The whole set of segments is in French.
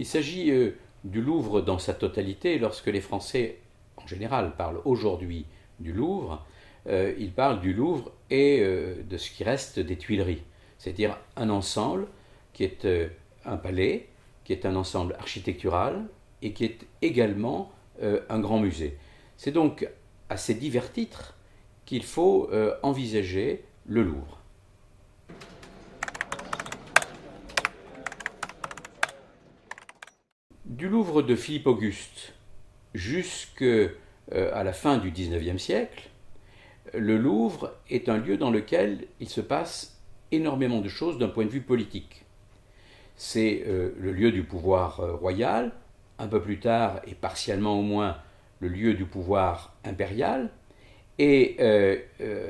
Il s'agit du Louvre dans sa totalité. Lorsque les Français, en général, parlent aujourd'hui du Louvre, ils parlent du Louvre et de ce qui reste des Tuileries, c'est-à-dire un ensemble qui est un palais, qui est un ensemble architectural et qui est également un grand musée. C'est donc à ces divers titres qu'il faut envisager le Louvre. Du Louvre de Philippe Auguste jusqu'à la fin du XIXe siècle, le Louvre est un lieu dans lequel il se passe énormément de choses d'un point de vue politique. C'est le lieu du pouvoir royal, un peu plus tard et partiellement au moins le lieu du pouvoir impérial, et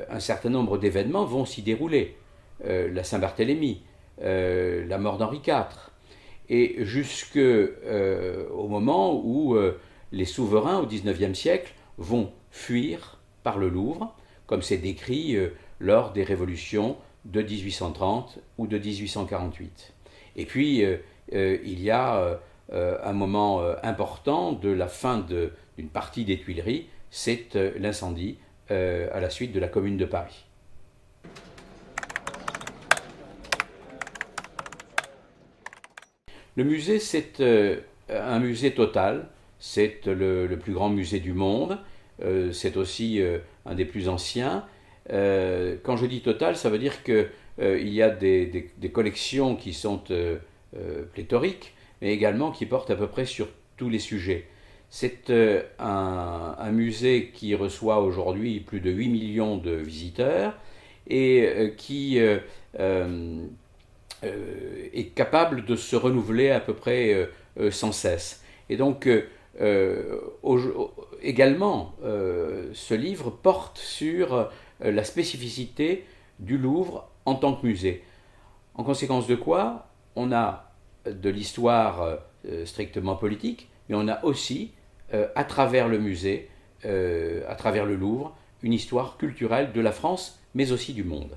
un certain nombre d'événements vont s'y dérouler. La Saint-Barthélemy, la mort d'Henri IV, et jusqu'au moment où les souverains au XIXe siècle vont fuir par le Louvre, comme c'est décrit lors des révolutions de 1830 ou de 1848. Et puis, il y a un moment important de la fin d'une partie des Tuileries, c'est l'incendie à la suite de la Commune de Paris. Le musée, c'est un musée total, c'est le plus grand musée du monde, c'est aussi un des plus anciens. Quand je dis total, ça veut dire qu'il y a des collections qui sont pléthoriques, mais également qui portent à peu près sur tous les sujets. C'est un musée qui reçoit aujourd'hui plus de 8 millions de visiteurs et qui est capable de se renouveler à peu près sans cesse. Et donc, également, ce livre porte sur la spécificité du Louvre en tant que musée. En conséquence de quoi, on a de l'histoire strictement politique, mais on a aussi, à travers le musée, à travers le Louvre, une histoire culturelle de la France, mais aussi du monde.